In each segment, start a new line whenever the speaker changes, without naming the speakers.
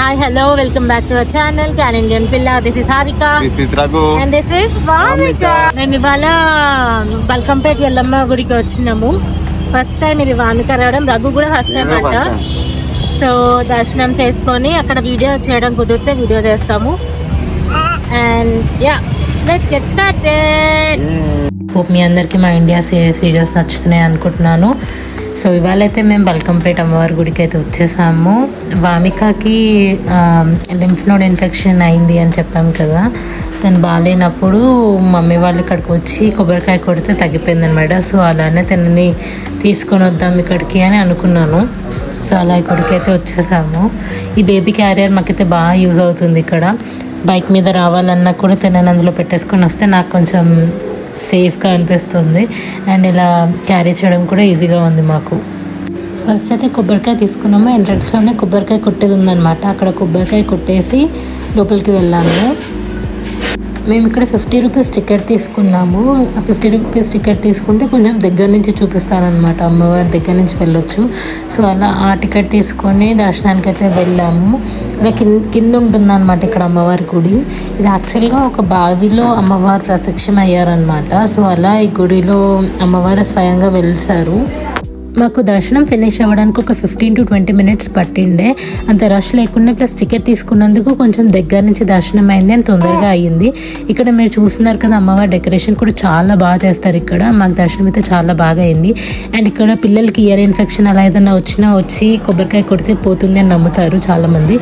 Hi, hello, welcome back to our channel, Can Indian Pilla. This is Harika.
This is Raghu.
And this is Vamika. మేము ఇవాళ బల్కంపేట ఎల్లమ్మ గుడికి వచ్చినాము. First time ఇది వామిక రావడం, రఘు కూడా first time అంట. సో దర్శనం చేసుకొని అక్కడ వీడియో చేయడం కుదిరితే వీడియో చేస్తాము. And yeah, let's get started. Hope మీ అందరికీ మా ఇండియా సిరీస్ వీడియోస్ నచ్చుతున్నాయి అనుకుంటున్నాను. సో ఇవాళ అయితే మేము బల్కంపేట అమ్మవారి గుడికి అయితే వచ్చేసాము. వామికకి లింఫ్ నోడ్ ఇన్ఫెక్షన్ అయింది అని చెప్పాం కదా. తను బాగాలేనప్పుడు మమ్మీ వాళ్ళు ఇక్కడికి వచ్చి కొబ్బరికాయ కొడితే తగ్గిపోయింది అనమాట. సో అలానే తనని తీసుకొని వద్దాం ఇక్కడికి అని అనుకున్నాను. సో అలా ఇక్కడికి అయితే వచ్చేసాము. ఈ బేబీ క్యారియర్ మాకైతే బాగా యూజ్ అవుతుంది. ఇక్కడ బైక్ మీద రావాలన్నా కూడా తనని అందులో పెట్టేసుకొని వస్తే నాకు కొంచెం సేఫ్గా అనిపిస్తుంది. అండ్ ఇలా క్యారీ చేయడం కూడా ఈజీగా ఉంది మాకు. ఫస్ట్ అయితే కొబ్బరికాయ తీసుకున్నాము. ఎంట్రన్స్లోనే కొబ్బరికాయ కొట్టేది ఉందన్నమాట. అక్కడ కొబ్బరికాయ కొట్టేసి లోపలికి వెళ్ళాము. మేము ఇక్కడ 50 రూపీస్ టికెట్ తీసుకున్నాము. 50 రూపీస్ టికెట్ తీసుకుంటే కొంచెం దగ్గర నుంచి చూపిస్తారనమాట, అమ్మవారి దగ్గర నుంచి వెళ్ళొచ్చు. సో అలా ఆ టికెట్ తీసుకొని దర్శనానికి అయితే వెళ్ళాము. ఇలా కింద ఉంటుందన్నమాట ఇక్కడ అమ్మవారి గుడి. ఇది యాక్చువల్గా ఒక బావిలో అమ్మవారు ప్రత్యక్షం అయ్యారనమాట. సో అలా ఈ గుడిలో అమ్మవారు స్వయంగా వెలిసారు. మాకు దర్శనం ఫినిష్ అవ్వడానికి ఒక 15 to 20 minutes పట్టిండే. అంత రష్ లేకుండా ప్లస్ టికెట్ తీసుకున్నందుకు కొంచెం దగ్గర నుంచి దర్శనం అయింది అని తొందరగా అయ్యింది. ఇక్కడ మీరు చూస్తున్నారు కదా, అమ్మవారి డెకరేషన్ కూడా చాలా బాగా చేస్తారు ఇక్కడ. మాకు దర్శనం అయితే చాలా బాగా అయింది. అండ్ ఇక్కడ పిల్లలకి ఇయర్ ఇన్ఫెక్షన్ అలా ఏదైనా వచ్చినా వచ్చి కొబ్బరికాయ కొడితే పోతుంది అని నమ్ముతారు చాలామంది.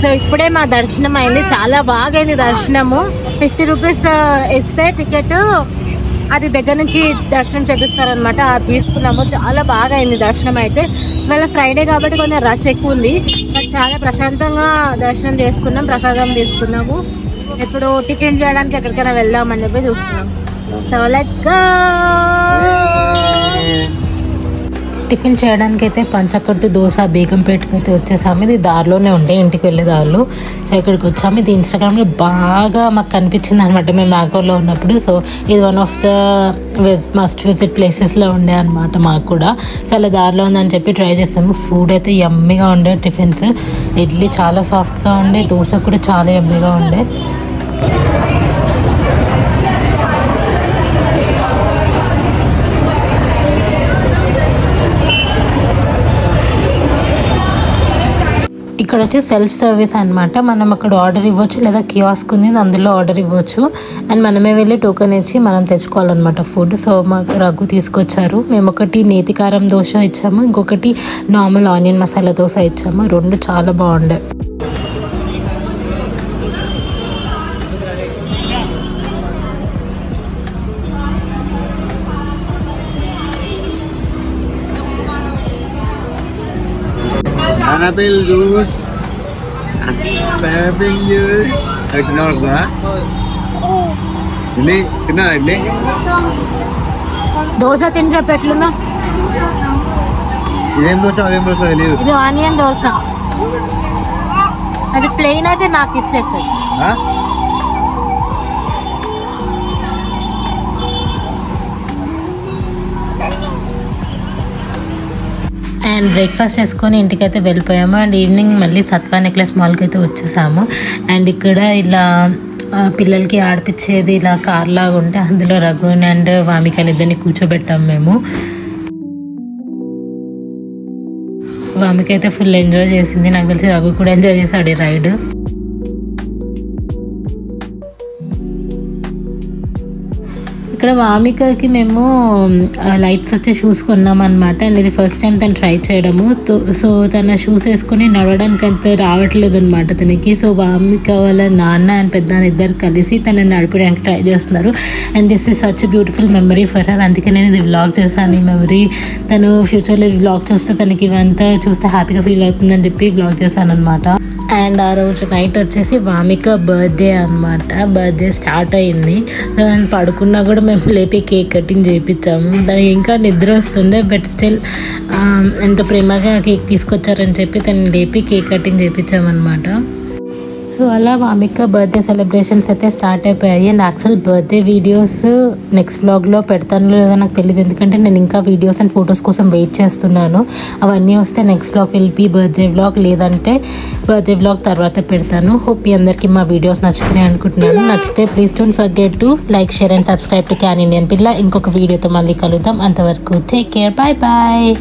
సో ఇప్పుడే మా దర్శనం అయింది. చాలా బాగా అయింది దర్శనము. 50 రూపీస్ ఇస్తే టికెట్ అది దగ్గర నుంచి దర్శనం చేపిస్తారనమాట. అది తీసుకున్నాము. చాలా బాగా అయింది దర్శనం అయితే. ఇవాళ ఫ్రైడే కాబట్టి కొంచెం రష్ ఎక్కువ ఉంది. బట్ చాలా ప్రశాంతంగా దర్శనం చేసుకున్నాం, ప్రసాదం తీసుకున్నాము. ఇప్పుడు టిఫిన్ చేయడానికి ఎక్కడికైనా వెళ్దామని చెప్పి చూస్తున్నాం. So let's go. టిఫిన్ చేయడానికి అయితే పంచకట్టు దోశ బేగంపేటకి అయితే వచ్చేసాము. ఇది దారిలోనే ఉండే, ఇంటికి వెళ్ళే దారిలో. సో ఇక్కడికి వచ్చాము. ఇది ఇన్స్టాగ్రామ్లో బాగా మాకు కనిపించింది అనమాట మేము నాగూర్లో ఉన్నప్పుడు. సో ఇది one of the must visit ప్లేసెస్లో ఉండే అనమాట మాకు కూడా. సో అలా దారిలో ఉందని చెప్పి ట్రై చేసాము. ఫుడ్ అయితే యమ్మీగా ఉండే. టిఫిన్స్ ఇడ్లీ చాలా సాఫ్ట్గా ఉండే, దోశ కూడా చాలా యమ్మీగా ఉండే. ఇక్కడ వచ్చి సెల్ఫ్ సర్వీస్ అనమాట. మనం అక్కడ ఆర్డర్ ఇవ్వచ్చు, లేదా కియాస్క్ ఉంది అందులో ఆర్డర్ ఇవ్వచ్చు. అండ్ మనమే వెళ్ళి టోకెన్ ఇచ్చి మనం తెచ్చుకోవాలన్నమాట ఫుడ్. సో మాకు రఘు తీసుకొచ్చారు. మేము ఒకటి నేతికారం దోశ ఇచ్చాము, ఇంకొకటి నార్మల్ ఆనియన్ మసాలా దోశ ఇచ్చాము. రెండు చాలా బాగుండే.
Pineapple juice, pineapple juice. Kenal gak? Ini kenal ini?
Dosa తిని చెప్పేట్లున్నా.
ఇదేం దోశ తెలియదు.
ఇది ఆనియన్ దోశ. అది ప్లెయిన్ అయితే నాకు ఇచ్చేసాయి. అండ్ బ్రేక్ఫాస్ట్ చేసుకొని ఇంటికైతే వెళ్ళిపోయాము. అండ్ ఈవినింగ్ మళ్ళీ సత్వా నెక్లెస్ మాల్కి అయితే వచ్చేసాము. అండ్ ఇక్కడ ఇలా పిల్లలకి ఆడిపించేది ఇలా కార్ లాగా ఉంటే అందులో రఘుని అండ్ వామికని ఇద్దరిని కూర్చోబెట్టాము మేము. వామిక అయితే ఫుల్ ఎంజాయ్ చేసింది. నాకు తెలిసి రఘు కూడా ఎంజాయ్ చేశాడు ఈ రైడ్. ఇక్కడ వామికకి మేము లైట్స్ వచ్చే షూస్ కొన్నాం అనమాట. అండ్ ఇది ఫస్ట్ టైం తను ట్రై చేయడము. సో తన షూస్ వేసుకొని నడవడానికి అంత రావట్లేదు అనమాట తనకి. సో వామిక వాళ్ళ నాన్న అండ్ పెద్దనాన్న ఇద్దరు కలిసి తనని నడిపడానికి ట్రై చేస్తున్నారు. And this is such beautiful memory for her. అందుకే నేను ఇది వ్లాగ్ చేశాను. ఈ మెమరీ తను ఫ్యూచర్లో వ్లాగ్ చూస్తే తనకి ఇవంతా చూస్తే హ్యాపీగా ఫీల్ అవుతుందని చెప్పి వ్లాగ్ చేశాను అనమాట. అండ్ ఆ రోజు నైట్ వచ్చేసి వామిక బర్త్డే అనమాట. బర్త్డే స్టార్ట్ అయింది. దాన్ని పడుకున్నా కూడా మేము లేపి కేక్ కటింగ్ చేయించాము. దానికి ఇంకా నిద్ర వస్తుండే, బట్ స్టిల్ ఎంతో ప్రేమగా కేక్ తీసుకొచ్చారని చెప్పి తను లేపి కేక్ కటింగ్ చేయించామన్నమాట. సో అలా వామిక బర్త్డే సెలబ్రేషన్స్ అయితే స్టార్ట్ అయిపోయాయి. And actual birthday videos next వ్లాగ్లో పెడతాను లేదో నాకు తెలియదు, ఎందుకంటే నేను ఇంకా వీడియోస్ అండ్ ఫొటోస్ కోసం వెయిట్ చేస్తున్నాను. అవన్నీ వస్తే next vlog will be birthday vlog, లేదంటే బర్త్డే వ్లాగ్ తర్వాత పెడతాను. హోప్ మీ అందరికీ మా వీడియోస్ నచ్చుతున్నాయి అనుకుంటున్నాను. నచ్చితే please don't forget to like, share and subscribe to can Indian పిల్ల. ఇంకొక వీడియోతో మళ్ళీ కలుద్దాం. అంతవరకు టేక్ కేర్, బాయ్ బాయ్.